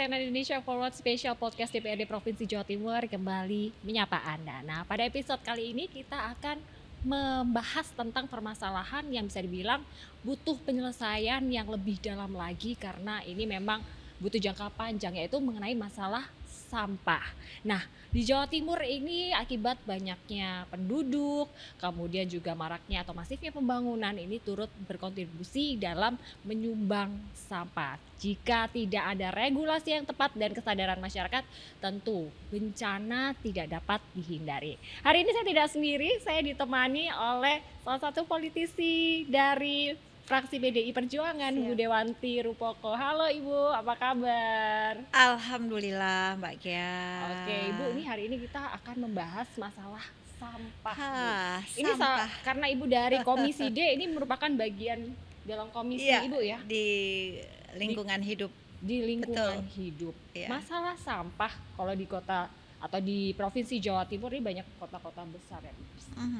CNN Indonesia Forward Special Podcast DPRD Provinsi Jawa Timur kembali menyapa Anda. Nah, pada episode kali ini kita akan membahas tentang permasalahan yang bisa dibilang butuh penyelesaian yang lebih dalam lagi karena ini memang butuh jangka panjang, yaitu mengenai masalah sampah. Nah, di Jawa Timur ini akibat banyaknya penduduk, kemudian juga maraknya atau masifnya pembangunan ini turut berkontribusi dalam menyumbang sampah. Jika tidak ada regulasi yang tepat dan kesadaran masyarakat, tentu bencana tidak dapat dihindari. Hari ini saya tidak sendiri, saya ditemani oleh salah satu politisi dari fraksi PDI Perjuangan, Siap. Bu Dewanti Rupoko. Halo Ibu, apa kabar? Alhamdulillah Mbak Gia. Oke Ibu, ini hari ini kita akan membahas masalah sampah. Bu. Ini Sampah karena Ibu dari Komisi D, ini merupakan bagian dalam komisi iya, Ibu ya, di lingkungan hidup. di lingkungan Betul. hidup. Iya. Masalah sampah kalau di kota atau di Provinsi Jawa Timur ini banyak kota-kota besar ya.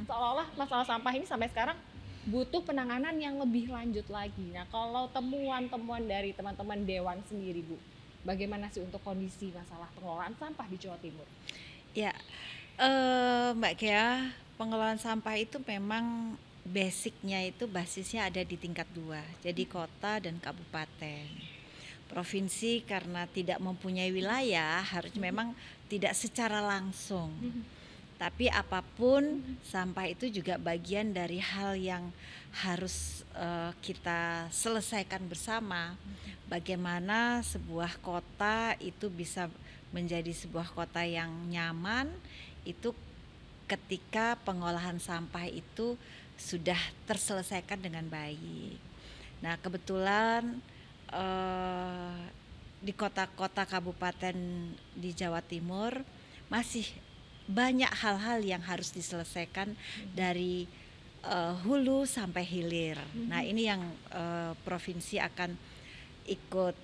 Seolah-olah masalah sampah ini sampai sekarang butuh penanganan yang lebih lanjut lagi. Nah, kalau temuan-temuan dari teman-teman Dewan sendiri, Bu, bagaimana sih untuk kondisi masalah pengelolaan sampah di Jawa Timur? Ya, Mbak Gia, pengelolaan sampah itu memang basicnya itu basisnya ada di tingkat 2, jadi kota dan kabupaten. Provinsi karena tidak mempunyai wilayah harusnya memang tidak secara langsung. Tapi apapun sampah itu juga bagian dari hal yang harus kita selesaikan bersama. Bagaimana sebuah kota itu bisa menjadi sebuah kota yang nyaman itu ketika pengolahan sampah itu sudah terselesaikan dengan baik. Nah, kebetulan di kota-kota kabupaten di Jawa Timur masih banyak hal-hal yang harus diselesaikan dari hulu sampai hilir. Nah, ini yang provinsi akan ikut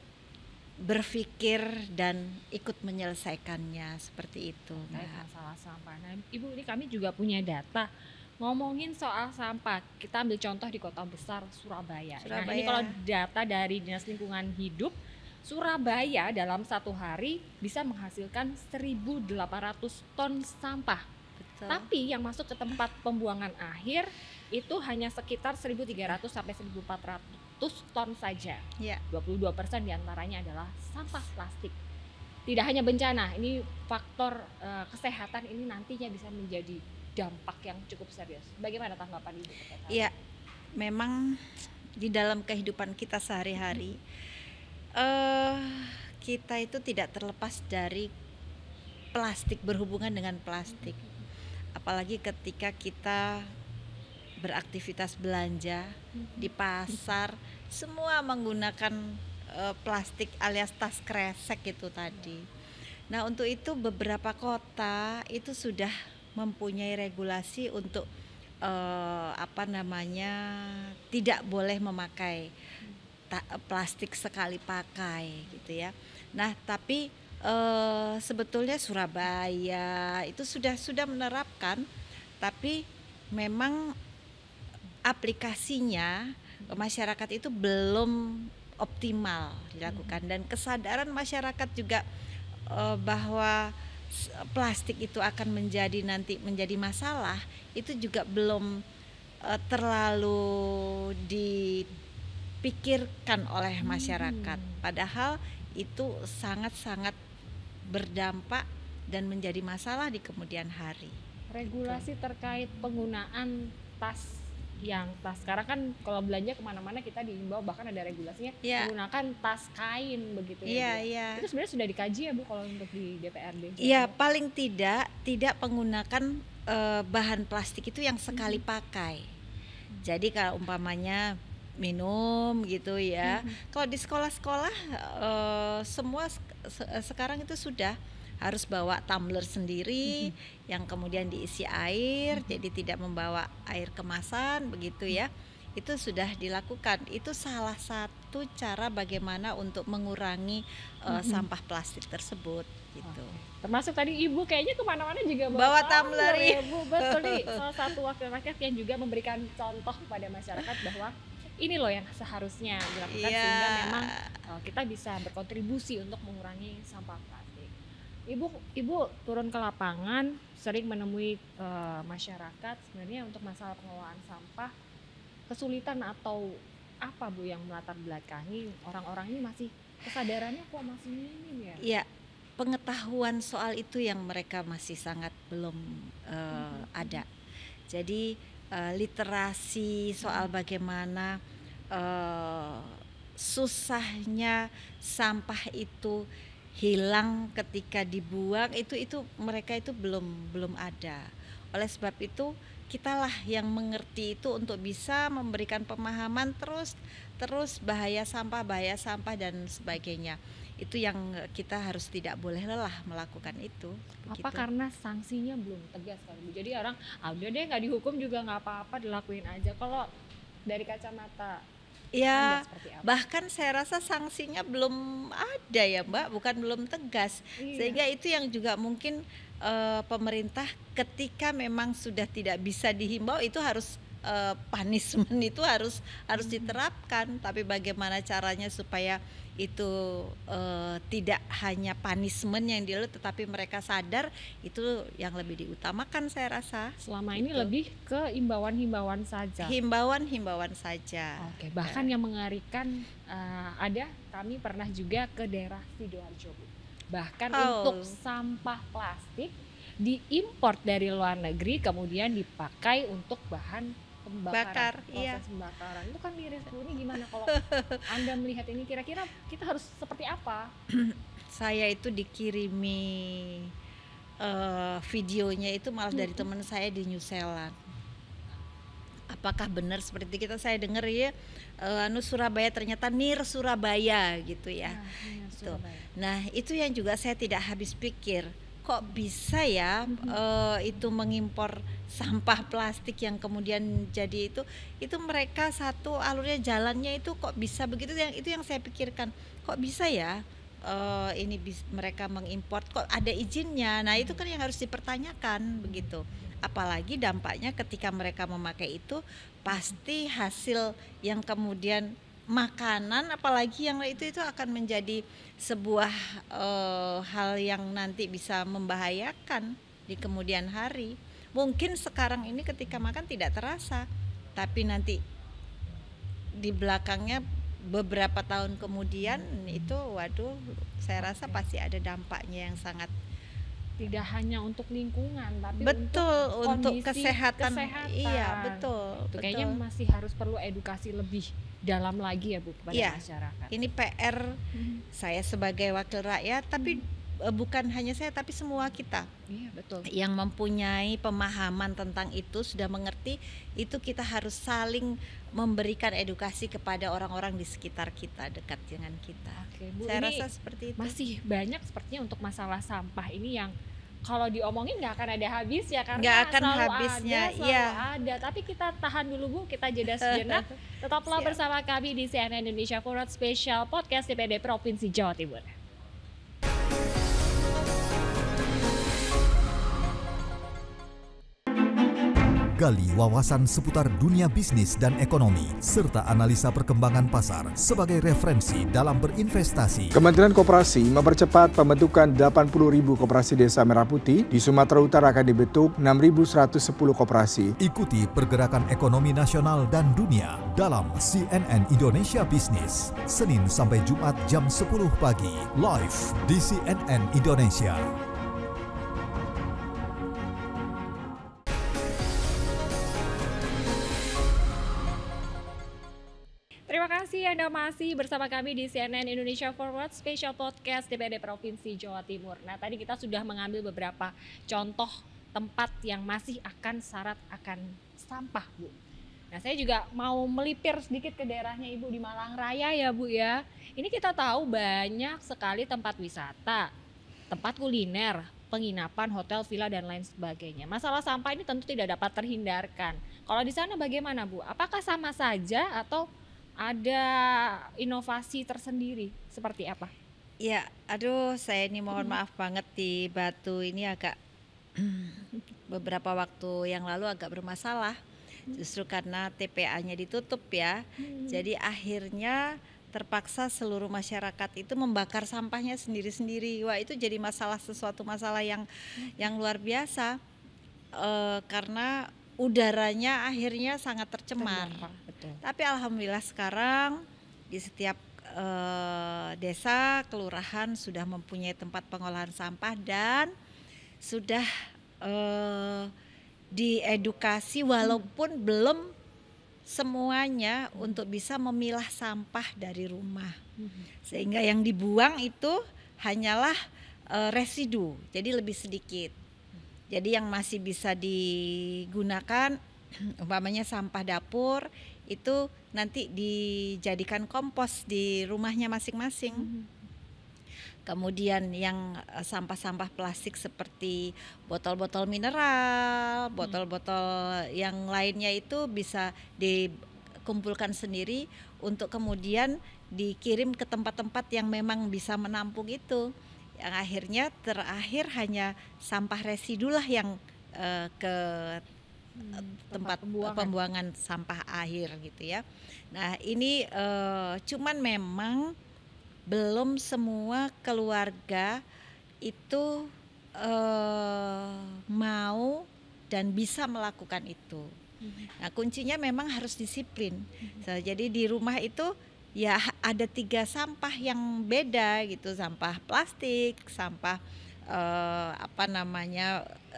berpikir dan ikut menyelesaikannya seperti itu. Masalah sampah. Nah, Ibu, ini kami juga punya data ngomongin soal sampah. Kita ambil contoh di kota besar Surabaya. Nah, ini kalau data dari Dinas Lingkungan Hidup Surabaya dalam satu hari bisa menghasilkan 1.800 ton sampah. Betul. Tapi yang masuk ke tempat pembuangan akhir itu hanya sekitar 1.300 sampai 1.400 ton saja. Ya. 22% diantaranya adalah sampah plastik. Tidak hanya bencana, ini faktor kesehatan ini nantinya bisa menjadi dampak yang cukup serius. Bagaimana tanggapan Ibu? Iya, memang di dalam kehidupan kita sehari-hari kita itu tidak terlepas dari plastik, berhubungan dengan plastik. Apalagi ketika kita beraktivitas belanja di pasar, semua menggunakan plastik alias tas kresek itu tadi. Nah, untuk itu beberapa kota itu sudah mempunyai regulasi untuk tidak boleh memakai plastik sekali pakai gitu ya. Nah, tapi sebetulnya Surabaya itu sudah menerapkan, tapi memang aplikasinya masyarakat itu belum optimal dilakukan, dan kesadaran masyarakat juga bahwa plastik itu akan nanti menjadi masalah itu juga belum terlalu dipikirkan oleh masyarakat. Padahal itu sangat-sangat berdampak dan menjadi masalah di kemudian hari. Regulasi terkait penggunaan tas sekarang kan kalau belanja kemana-mana kita diimbau, bahkan ada regulasinya menggunakan tas kain begitu ya. Itu sebenarnya sudah dikaji ya Bu kalau untuk di DPRD? Iya, paling tidak menggunakan bahan plastik itu yang sekali pakai. Jadi kalau umpamanya minum gitu ya, kalau di sekolah-sekolah semua sekarang itu sudah harus bawa tumbler sendiri yang kemudian diisi air, jadi tidak membawa air kemasan begitu ya. Itu sudah dilakukan. Itu salah satu cara bagaimana untuk mengurangi sampah plastik tersebut gitu. Termasuk tadi Ibu kayaknya kemana-mana juga bawa tumbler ya Bu. Betul nih, salah satu wakil rakyat yang juga memberikan contoh kepada masyarakat bahwa ini loh yang seharusnya dilakukan sehingga memang kita bisa berkontribusi untuk mengurangi sampah plastik. Ibu turun ke lapangan sering menemui masyarakat sebenarnya untuk masalah pengelolaan sampah, kesulitan atau apa Bu yang melatar belakangi orang-orang ini masih kesadarannya kok masih minim ya? Ya, pengetahuan soal itu yang mereka masih sangat belum ada. Jadi literasi soal bagaimana susahnya sampah itu hilang ketika dibuang itu mereka itu belum ada. Oleh sebab itu kitalah yang mengerti itu untuk bisa memberikan pemahaman terus bahaya sampah dan sebagainya. Itu yang kita harus tidak boleh lelah melakukan itu. Apa karena sanksinya belum tegas kan Bu? Jadi orang udah deh nggak dihukum juga nggak apa-apa, dilakuin aja. Kalau dari kacamata Ya, Anda seperti apa? bahkan saya rasa sanksinya belum ada ya Mbak, bukan belum tegas. Iya. Sehingga itu yang juga mungkin pemerintah ketika memang sudah tidak bisa dihimbau itu harus punishment itu harus diterapkan. Tapi bagaimana caranya supaya itu tidak hanya punishment yang dilakukan tetapi mereka sadar, itu yang lebih diutamakan saya rasa. Selama ini Gitu. lebih ke himbauan-himbauan saja. Himbauan saja. Oke, bahkan yang mengerikan kami pernah juga ke daerah Sidoarjo Bu. Bahkan untuk sampah plastik diimpor dari luar negeri kemudian dipakai untuk bahan pembakaran, proses pembakaran. Itu kan miris Bu, ini gimana kalau Anda melihat ini, kira-kira kita harus seperti apa? Saya itu dikirimi videonya itu malah dari teman saya di New Zealand. Apakah benar seperti kita, saya dengar ya Surabaya ternyata near Surabaya gitu ya. Nah itu yang juga saya tidak habis pikir, kok bisa ya itu mengimpor sampah plastik yang kemudian jadi itu mereka satu alurnya jalannya itu kok bisa begitu, itu yang saya pikirkan, kok bisa ya mereka mengimpor, kok ada izinnya. Nah itu kan yang harus dipertanyakan begitu. Apalagi dampaknya ketika mereka memakai itu pasti hasil yang kemudian makanan, apalagi yang itu akan menjadi sebuah hal yang nanti bisa membahayakan di kemudian hari. Mungkin sekarang ini ketika makan tidak terasa, tapi nanti di belakangnya beberapa tahun kemudian itu waduh, saya rasa pasti ada dampaknya yang sangat, tidak hanya untuk lingkungan tapi untuk kesehatan. Iya, betul. Kayaknya masih harus perlu edukasi lebih dalam lagi ya Bu kepada masyarakat. Ini PR saya sebagai wakil rakyat, tapi bukan hanya saya tapi semua kita. Iya, betul. Yang mempunyai pemahaman tentang itu, sudah mengerti itu, kita harus saling memberikan edukasi kepada orang-orang di sekitar kita, dekat dengan kita. Oke, Bu, saya ini rasa seperti itu. Masih banyak sepertinya untuk masalah sampah ini yang kalau diomongin nggak akan ada habis ya, karena nggak akan selalu habisnya. Ada. Tapi kita tahan dulu Bu, kita jeda sejenak. Tetaplah bersama kami di CNN Indonesia Forward Special Podcast DPRD Provinsi Jawa Timur. Gali wawasan seputar dunia bisnis dan ekonomi, serta analisa perkembangan pasar sebagai referensi dalam berinvestasi. Kementerian Koperasi mempercepat pembentukan 80.000 koperasi desa Merah Putih. Di Sumatera Utara akan dibentuk 6.110 koperasi. Ikuti pergerakan ekonomi nasional dan dunia dalam CNN Indonesia Bisnis. Senin sampai Jumat jam 10 pagi, live di CNN Indonesia. Terima kasih Anda masih bersama kami di CNN Indonesia Forward Special Podcast DPRD Provinsi Jawa Timur. Nah, tadi kita sudah mengambil beberapa contoh tempat yang masih akan syarat akan sampah, Bu. Nah, saya juga mau melipir sedikit ke daerahnya Ibu di Malang Raya ya, Bu ya. Ini kita tahu banyak sekali tempat wisata, tempat kuliner, penginapan, hotel, villa dan lain sebagainya. Masalah sampah ini tentu tidak dapat terhindarkan. Kalau di sana bagaimana, Bu? Apakah sama saja atau ada inovasi tersendiri seperti apa? Ya, aduh, saya ini mohon maaf banget, di Batu ini agak beberapa waktu yang lalu agak bermasalah, justru karena TPA-nya ditutup ya. Jadi akhirnya terpaksa seluruh masyarakat itu membakar sampahnya sendiri-sendiri. Wah, itu jadi sesuatu masalah yang luar biasa, karena udaranya akhirnya sangat tercemar. Betul. Tapi alhamdulillah sekarang di setiap desa, kelurahan sudah mempunyai tempat pengolahan sampah dan sudah diedukasi walaupun belum semuanya untuk bisa memilah sampah dari rumah. Sehingga yang dibuang itu hanyalah residu, jadi lebih sedikit. Jadi yang masih bisa digunakan umpamanya sampah dapur itu nanti dijadikan kompos di rumahnya masing-masing. Kemudian yang sampah-sampah plastik seperti botol-botol mineral, botol-botol yang lainnya itu bisa dikumpulkan sendiri untuk kemudian dikirim ke tempat-tempat yang memang bisa menampung itu. Yang akhirnya terakhir hanya sampah residu lah yang ke tempat pembuangan sampah akhir gitu ya. Nah ini cuman memang belum semua keluarga itu mau dan bisa melakukan itu. Nah kuncinya memang harus disiplin. Jadi di rumah itu ya ada 3 sampah yang beda gitu, sampah plastik, sampah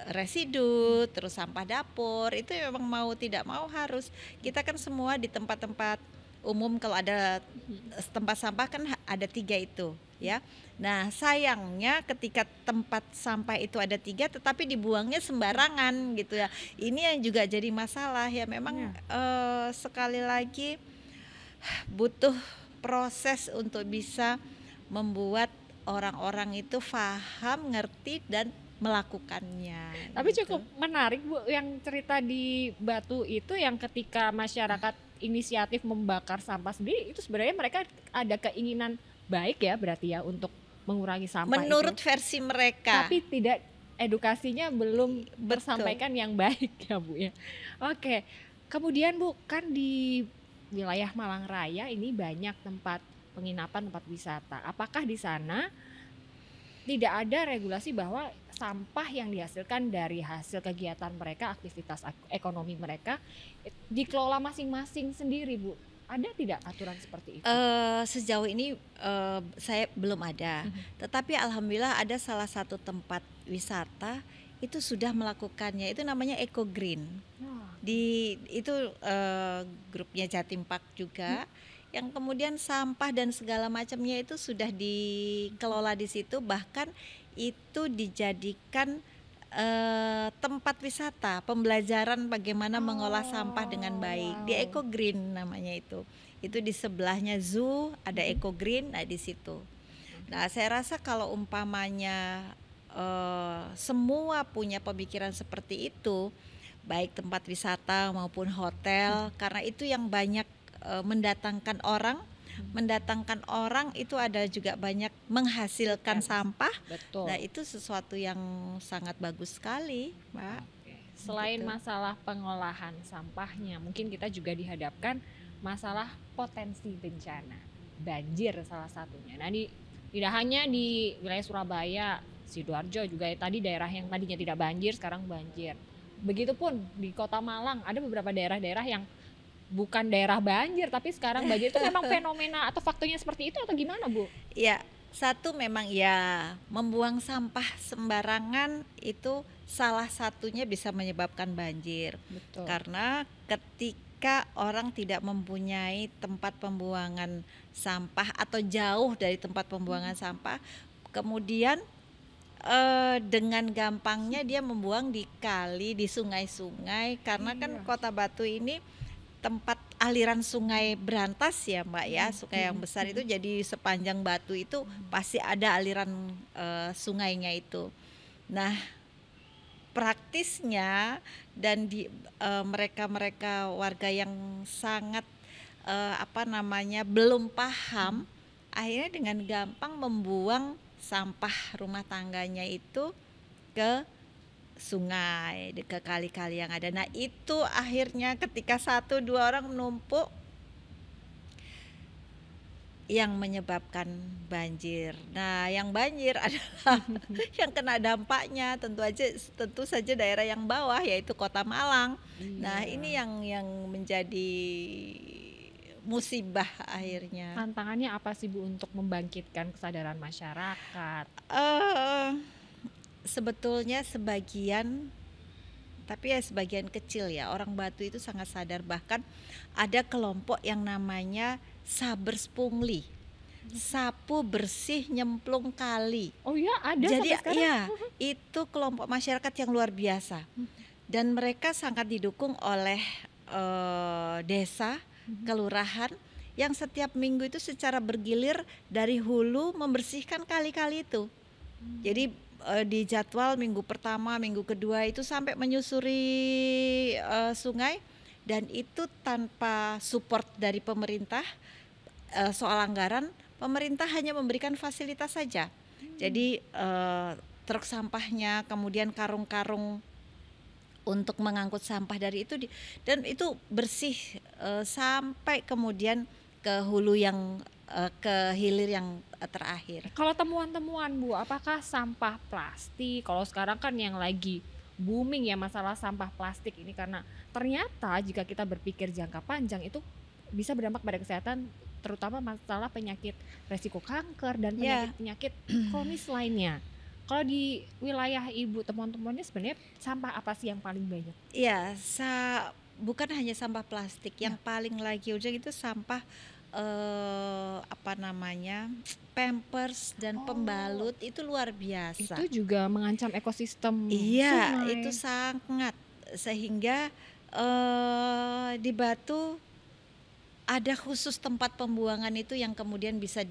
residu, terus sampah dapur. Itu memang mau tidak mau harus. Kita kan semua di tempat-tempat umum kalau ada tempat sampah kan ada 3 itu ya. Nah sayangnya ketika tempat sampah itu ada 3 tetapi dibuangnya sembarangan gitu ya. Ini yang juga jadi masalah ya. Memang sekali lagi butuh proses untuk bisa membuat orang-orang itu paham, ngerti dan melakukannya. Tapi gitu. cukup menarik Bu, yang cerita di Batu itu yang ketika masyarakat inisiatif membakar sampah sendiri itu sebenarnya mereka ada keinginan baik ya berarti ya untuk mengurangi sampah menurut itu. versi mereka. Tapi tidak, edukasinya belum Betul. tersampaikan yang baik ya Bu ya. Oke, kemudian Bu kan di wilayah Malang Raya ini banyak tempat penginapan, tempat wisata. Apakah di sana tidak ada regulasi bahwa sampah yang dihasilkan dari hasil kegiatan mereka, aktivitas ekonomi mereka dikelola masing-masing sendiri Bu? Ada tidak aturan seperti itu? Sejauh ini saya belum ada. Tetapi alhamdulillah ada salah satu tempat wisata itu sudah melakukannya. Itu namanya Eco Green. Itu grupnya Jatim Park juga. Yang kemudian sampah dan segala macamnya itu sudah dikelola di situ, bahkan itu dijadikan tempat wisata, pembelajaran bagaimana mengolah sampah dengan baik. Di Eco Green namanya itu di sebelahnya zoo ada Eco Green, nah di situ. Nah saya rasa kalau umpamanya semua punya pemikiran seperti itu, baik tempat wisata maupun hotel, karena itu yang banyak mendatangkan orang itu ada juga banyak menghasilkan sampah. Betul. Nah itu sesuatu yang sangat bagus sekali, Mbak. Selain Gitu. masalah pengolahan sampahnya, mungkin kita juga dihadapkan masalah potensi bencana, banjir salah satunya. Nah tidak hanya di wilayah Surabaya, Sidoarjo juga tadi daerah yang tadinya tidak banjir sekarang banjir. Begitupun di Kota Malang ada beberapa daerah-daerah yang bukan daerah banjir tapi sekarang banjir. Itu memang fenomena atau faktornya seperti itu atau gimana Bu? Ya, satu memang ya membuang sampah sembarangan itu salah satunya bisa menyebabkan banjir. Betul. Karena ketika orang tidak mempunyai tempat pembuangan sampah atau jauh dari tempat pembuangan sampah, kemudian dengan gampangnya dia membuang di kali, di sungai-sungai, karena kan Kota Batu ini tempat aliran sungai berantas ya Mbak ya, sungai yang besar itu, jadi sepanjang Batu itu pasti ada aliran sungainya itu. Nah praktisnya dan di mereka warga yang sangat belum paham, akhirnya dengan gampang membuang sampah rumah tangganya itu ke sungai, ke kali-kali yang ada. Nah itu akhirnya ketika 1-2 orang menumpuk, yang menyebabkan banjir. Nah, yang banjir adalah yang kena dampaknya tentu saja daerah yang bawah, yaitu Kota Malang. Nah, ini yang menjadi musibah akhirnya. Tantangannya apa sih Bu untuk membangkitkan kesadaran masyarakat? Sebetulnya sebagian, tapi ya sebagian kecil ya, orang Batu itu sangat sadar. Bahkan ada kelompok yang namanya Sabers Pungli, sapu bersih nyemplung kali. Oh ya, ada Jadi sampai sekarang? ya, itu kelompok masyarakat yang luar biasa. Dan mereka sangat didukung oleh desa, kelurahan, yang setiap minggu itu secara bergilir dari hulu membersihkan kali-kali itu. Jadi di jadwal minggu pertama, minggu kedua itu sampai menyusuri sungai, dan itu tanpa support dari pemerintah. Soal anggaran, pemerintah hanya memberikan fasilitas saja. Jadi truk sampahnya, kemudian karung-karung untuk mengangkut sampah dari itu dan itu bersih sampai kemudian ke hulu yang ke hilir yang terakhir. Kalau temuan-temuan Bu, apakah sampah plastik? Kalau sekarang kan yang lagi booming ya masalah sampah plastik ini, karena ternyata jika kita berpikir jangka panjang itu bisa berdampak pada kesehatan, terutama masalah penyakit resiko kanker dan penyakit-penyakit kronis lainnya. Kalau di wilayah Ibu, temuan-temuannya sebenarnya sampah apa sih yang paling banyak? Iya, bukan hanya sampah plastik, yang paling lagi ujung itu sampah pampers dan pembalut, itu luar biasa. Itu juga mengancam ekosistem Iya, sungai. itu sangat, sehingga di Batu ada khusus tempat pembuangan itu yang kemudian bisa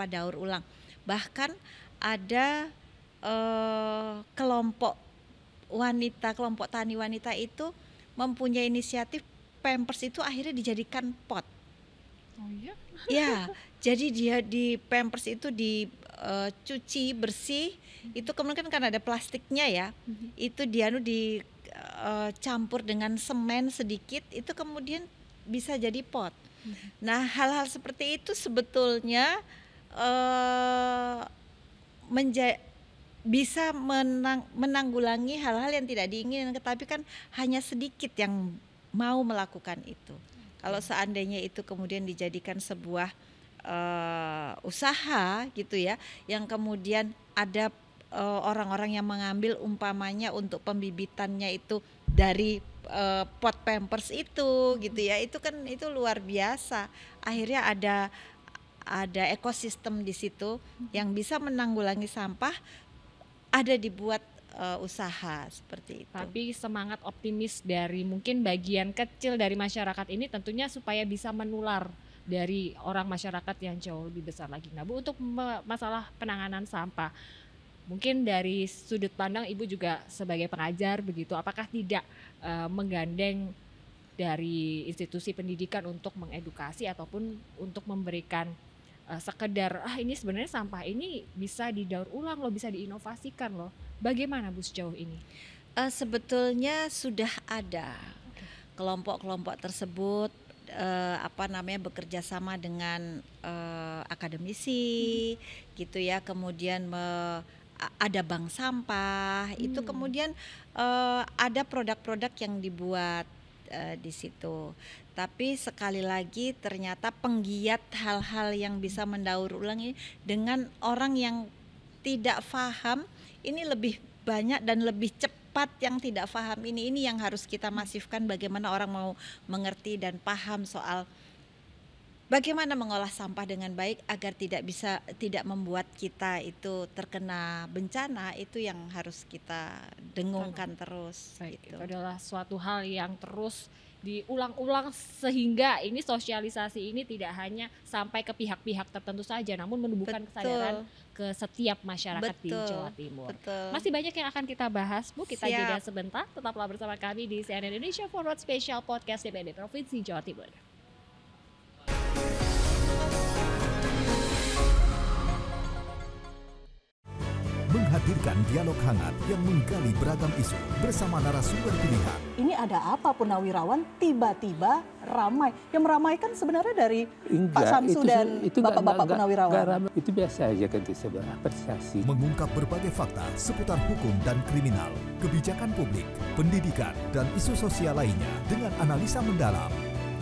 daur ulang. Bahkan ada kelompok tani wanita itu mempunyai inisiatif pampers itu akhirnya dijadikan pot. Oh iya? Ya, jadi dia di pampers itu dicuci bersih, itu kemudian kan ada plastiknya ya, itu dicampur dengan semen sedikit, itu kemudian bisa jadi pot. Nah, hal-hal seperti itu sebetulnya bisa menanggulangi hal-hal yang tidak diinginkan, tetapi kan hanya sedikit yang mau melakukan itu. Kalau seandainya itu kemudian dijadikan sebuah usaha gitu ya, yang kemudian ada orang-orang yang mengambil umpamanya untuk pembibitannya itu dari pot pampers itu gitu ya, itu kan itu luar biasa. Akhirnya ada ekosistem di situ yang bisa menanggulangi sampah, ada dibuat usaha seperti itu. Tapi semangat optimis dari mungkin bagian kecil dari masyarakat ini tentunya supaya bisa menular dari orang masyarakat yang jauh lebih besar lagi. Nah Bu, untuk masalah penanganan sampah, mungkin dari sudut pandang Ibu juga sebagai pengajar begitu, apakah tidak menggandeng dari institusi pendidikan untuk mengedukasi ataupun untuk memberikan sekedar ini sebenarnya sampah ini bisa didaur ulang loh, bisa diinovasikan loh. Bagaimana Bu sejauh ini? Sebetulnya sudah ada kelompok-kelompok tersebut bekerja sama dengan akademisi gitu ya, kemudian ada bank sampah, itu kemudian ada produk-produk yang dibuat di situ. Tapi sekali lagi ternyata penggiat hal-hal yang bisa mendaur ulang ini dengan orang yang tidak paham ini lebih banyak dan lebih cepat yang tidak paham ini yang harus kita masifkan, bagaimana orang mau mengerti dan paham soal bagaimana mengolah sampah dengan baik agar tidak membuat kita itu terkena bencana, itu yang harus kita dengungkan terus. Baik, gitu. itu adalah suatu hal yang terus diulang-ulang sehingga ini sosialisasi ini tidak hanya sampai ke pihak-pihak tertentu saja, namun menumbuhkan kesadaran ke setiap masyarakat di Jawa Timur. Betul. Masih banyak yang akan kita bahas, Bu. Kita Siap. jeda sebentar. Tetaplah bersama kami di CNN Indonesia Forward Special Podcast DPRD Provinsi Jawa Timur. Menghadapi menghadirkan dialog hangat yang menggali beragam isu bersama narasumber pilihan. Ini ada apa Purnawirawan tiba-tiba ramai? Yang meramaikan sebenarnya dari Pak Samsu dan Bapak-Bapak Purnawirawan. Itu biasa aja kan, sebenarnya apresiasi. Mengungkap berbagai fakta seputar hukum dan kriminal, kebijakan publik, pendidikan, dan isu sosial lainnya dengan analisa mendalam.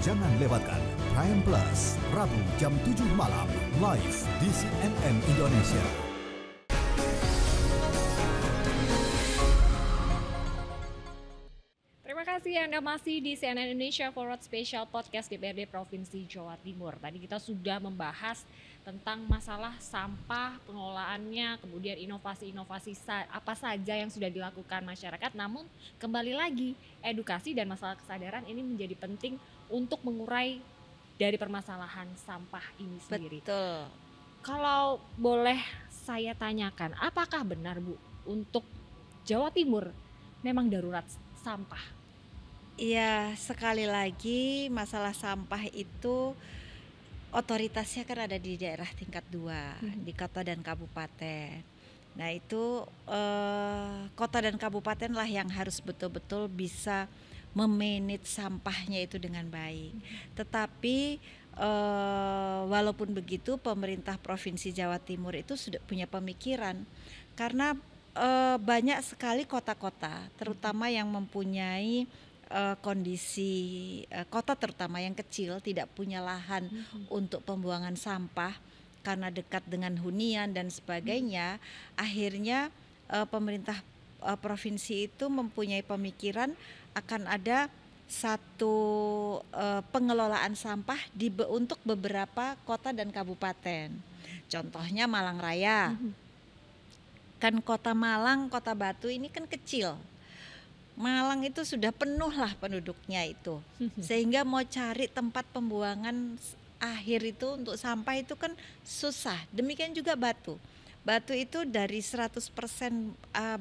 Jangan lewatkan Prime Plus, Rabu jam 7 malam, live di CNN Indonesia. Terima kasih Anda masih di CNN Indonesia Forward Special Podcast DPRD Provinsi Jawa Timur. Tadi kita sudah membahas tentang masalah sampah, pengelolaannya, kemudian inovasi-inovasi apa saja yang sudah dilakukan masyarakat. Namun kembali lagi, edukasi dan masalah kesadaran ini menjadi penting untuk mengurai dari permasalahan sampah ini sendiri. Betul. Kalau boleh saya tanyakan, apakah benar Bu, untuk Jawa Timur memang darurat sampah? Iya, sekali lagi masalah sampah itu otoritasnya kan ada di daerah tingkat 2, di kota dan kabupaten. Nah itu kota dan kabupaten lah yang harus betul-betul bisa memanage sampahnya itu dengan baik. Tetapi walaupun begitu pemerintah Provinsi Jawa Timur itu sudah punya pemikiran, karena banyak sekali kota-kota terutama yang mempunyai kondisi kota terutama yang kecil tidak punya lahan untuk pembuangan sampah karena dekat dengan hunian dan sebagainya. Akhirnya pemerintah provinsi itu mempunyai pemikiran akan ada satu pengelolaan sampah untuk beberapa kota dan kabupaten. Contohnya Malang Raya. Kan kota Malang, kota Batu ini kan kecil. Malang itu sudah penuh lah penduduknya itu. Sehingga mau cari tempat pembuangan akhir itu untuk sampah itu kan susah. Demikian juga Batu. Batu itu dari 100%,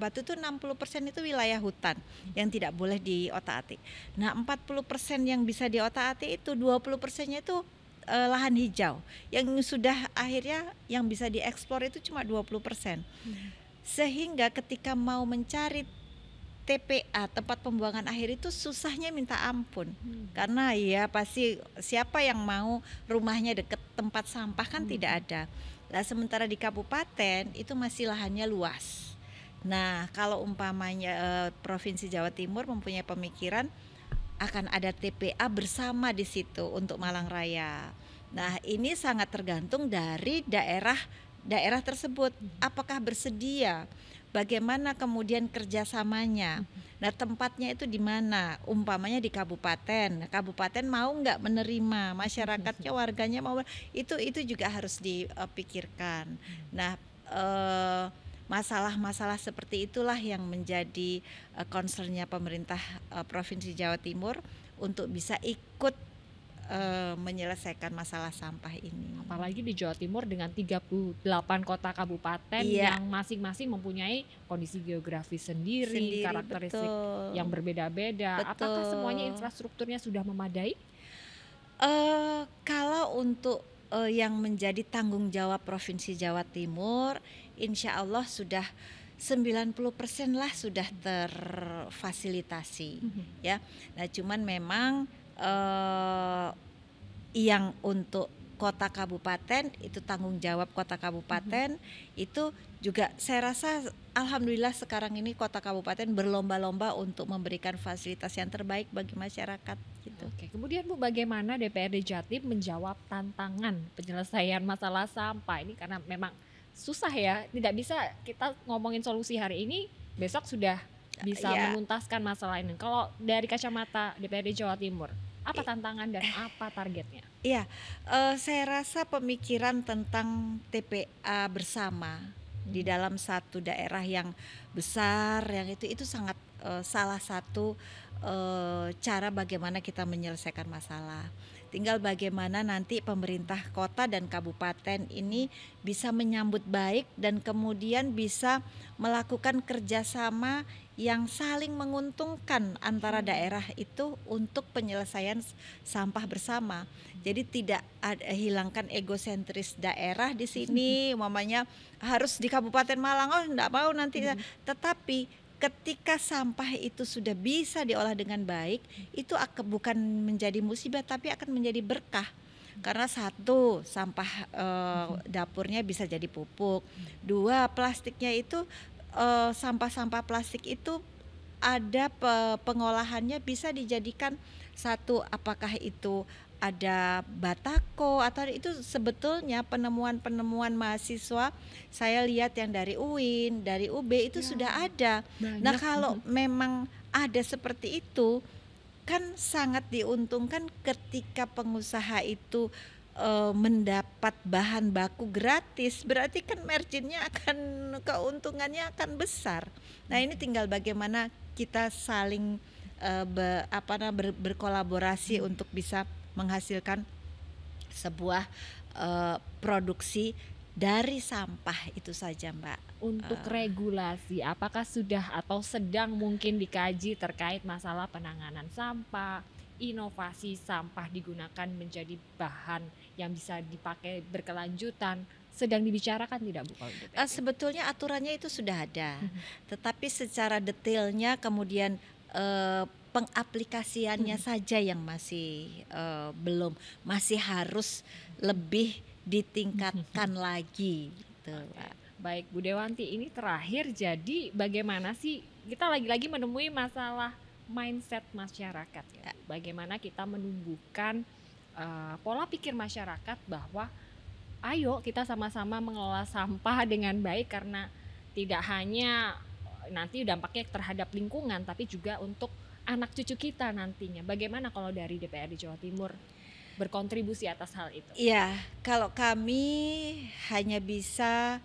Batu itu 60% itu wilayah hutan yang tidak boleh diotak-atik. Nah 40% yang bisa diotak-atik itu 20%-nya itu lahan hijau. Yang sudah akhirnya yang bisa dieksplor itu cuma 20%. Sehingga ketika mau mencari TPA, tempat pembuangan akhir itu susahnya minta ampun. Karena ya pasti siapa yang mau rumahnya dekat tempat sampah kan tidak ada. Nah, sementara di kabupaten itu masih lahannya luas. Nah, kalau umpamanya Provinsi Jawa Timur mempunyai pemikiran akan ada TPA bersama di situ untuk Malang Raya. Nah, ini sangat tergantung dari daerah tersebut. Apakah bersedia? Bagaimana kemudian kerjasamanya? Nah tempatnya itu di mana? Umpamanya di kabupaten. Kabupaten mau nggak menerima, masyarakatnya, warganya mau? Itu juga harus dipikirkan. Nah masalah-masalah seperti itulah yang menjadi concernnya pemerintah Provinsi Jawa Timur untuk bisa ikut menyelesaikan masalah sampah ini. Apalagi di Jawa Timur dengan 38 kota kabupaten yang masing-masing mempunyai kondisi geografi sendiri karakteristik yang berbeda-beda. Apakah semuanya infrastrukturnya sudah memadai? Kalau untuk yang menjadi tanggung jawab Provinsi Jawa Timur, insya Allah sudah 90% lah sudah terfasilitasi. Ya. Nah cuman memang yang untuk kota kabupaten itu tanggung jawab kota kabupaten itu juga saya rasa alhamdulillah sekarang ini kota kabupaten berlomba-lomba untuk memberikan fasilitas yang terbaik bagi masyarakat gitu. Oke, kemudian Bu, bagaimana DPRD Jatim menjawab tantangan penyelesaian masalah sampah ini, karena memang susah ya, tidak bisa kita ngomongin solusi hari ini besok sudah bisa menuntaskan masalah ini. Kalau dari kacamata DPRD Jawa Timur, apa tantangan dan apa targetnya? Iya, saya rasa pemikiran tentang TPA bersama di dalam satu daerah yang besar, yang itu sangat salah satu cara bagaimana kita menyelesaikan masalah. Tinggal bagaimana nanti pemerintah kota dan kabupaten ini bisa menyambut baik dan kemudian bisa melakukan kerjasama yang saling menguntungkan antara daerah itu untuk penyelesaian sampah bersama. Jadi tidak hilangkan egosentris daerah di sini, umpamanya harus di Kabupaten Malang, oh enggak mau nanti. Tetapi ketika sampah itu sudah bisa diolah dengan baik, itu bukan menjadi musibah tapi akan menjadi berkah. Karena satu, sampah dapurnya bisa jadi pupuk. Dua, plastiknya itu sampah-sampah plastik itu ada pengolahannya bisa dijadikan satu, apakah itu ada batako atau itu sebetulnya penemuan mahasiswa saya lihat yang dari UIN, dari UB itu sudah ada. Banyak. Nah kalau memang ada seperti itu kan sangat diuntungkan ketika pengusaha itu mendapat bahan baku gratis, berarti kan marginnya akan, keuntungannya akan besar. Nah ini tinggal bagaimana kita saling berkolaborasi untuk bisa menghasilkan sebuah produksi dari sampah itu saja, Mbak. Untuk regulasi, apakah sudah atau sedang mungkin dikaji terkait masalah penanganan sampah, inovasi sampah digunakan menjadi bahan yang bisa dipakai berkelanjutan, sedang dibicarakan tidak Bu? Sebetulnya aturannya itu sudah ada, tetapi secara detailnya kemudian pengaplikasiannya saja yang masih belum, masih harus lebih ditingkatkan lagi gitu, Pak. Baik Bu Dewanti, ini terakhir, jadi bagaimana sih kita lagi-lagi menemui masalah mindset masyarakat ya. Bagaimana kita menumbuhkan pola pikir masyarakat bahwa ayo kita sama-sama mengelola sampah dengan baik, karena tidak hanya nanti dampaknya terhadap lingkungan tapi juga untuk anak cucu kita nantinya. Bagaimana kalau dari DPRD Jawa Timur berkontribusi atas hal itu? Iya, kalau kami hanya bisa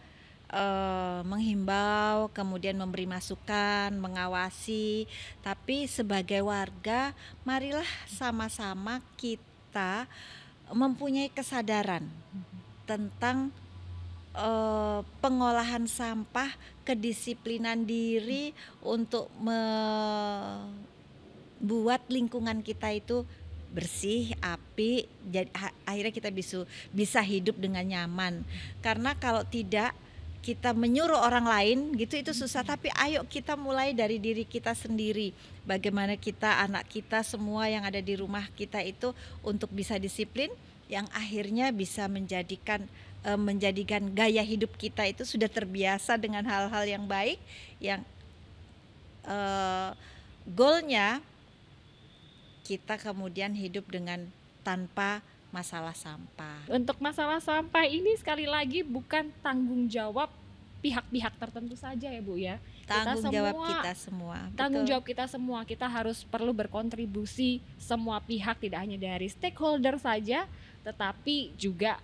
menghimbau, kemudian memberi masukan, mengawasi, tapi sebagai warga marilah sama-sama kita mempunyai kesadaran tentang pengolahan sampah, kedisiplinan diri untuk membuat lingkungan kita itu bersih, apik, jadi akhirnya kita bisa hidup dengan nyaman. Karena kalau tidak, kita menyuruh orang lain gitu itu susah, tapi ayo kita mulai dari diri kita sendiri. Bagaimana kita, anak kita, semua yang ada di rumah kita itu untuk bisa disiplin, yang akhirnya bisa menjadikan gaya hidup kita itu sudah terbiasa dengan hal-hal yang baik, yang goalnya kita kemudian hidup dengan tanpa masalah sampah. Untuk masalah sampah ini sekali lagi bukan tanggung jawab pihak-pihak tertentu saja ya Bu ya. Tanggung jawab kita semua. Tanggung jawab kita semua. Kita harus perlu berkontribusi semua pihak, tidak hanya dari stakeholder saja, tetapi juga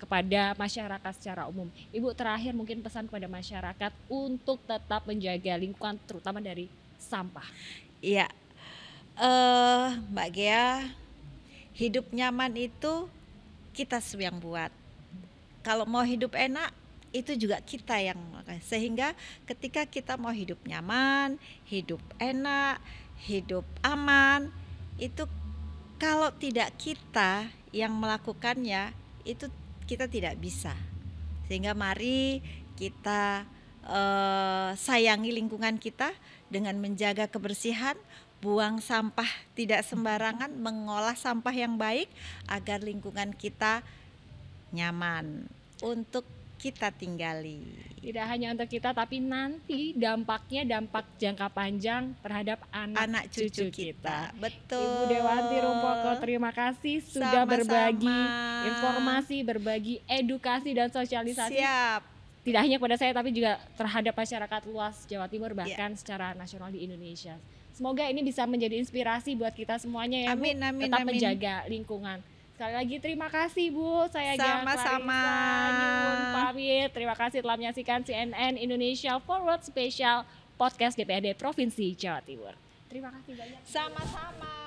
kepada masyarakat secara umum. Ibu terakhir mungkin pesan kepada masyarakat untuk tetap menjaga lingkungan, terutama dari sampah. Iya, Mbak Gea, hidup nyaman itu kita yang buat. Kalau mau hidup enak itu juga kita yang makan. Sehingga ketika kita mau hidup nyaman, hidup enak, hidup aman, itu kalau tidak kita yang melakukannya itu kita tidak bisa. Sehingga mari kita sayangi lingkungan kita dengan menjaga kebersihan, buang sampah tidak sembarangan, mengolah sampah yang baik agar lingkungan kita nyaman untuk kita tinggali. Tidak hanya untuk kita tapi nanti dampaknya dampak jangka panjang terhadap anak cucu kita. Betul. Ibu Dewanti Rumpoko, terima kasih sudah berbagi informasi, berbagi edukasi dan sosialisasi. Siap. Tidak hanya kepada saya tapi juga terhadap masyarakat luas Jawa Timur, bahkan secara nasional di Indonesia. Semoga ini bisa menjadi inspirasi buat kita semuanya ya, amin, Bu. Amin, tetap amin. menjaga lingkungan. Sekali lagi terima kasih Bu. Saya sama-sama. Nyun pamit. Terima kasih telah menyaksikan CNN Indonesia Forward Special Podcast DPRD Provinsi Jawa Timur. Terima kasih banyak. Sama-sama.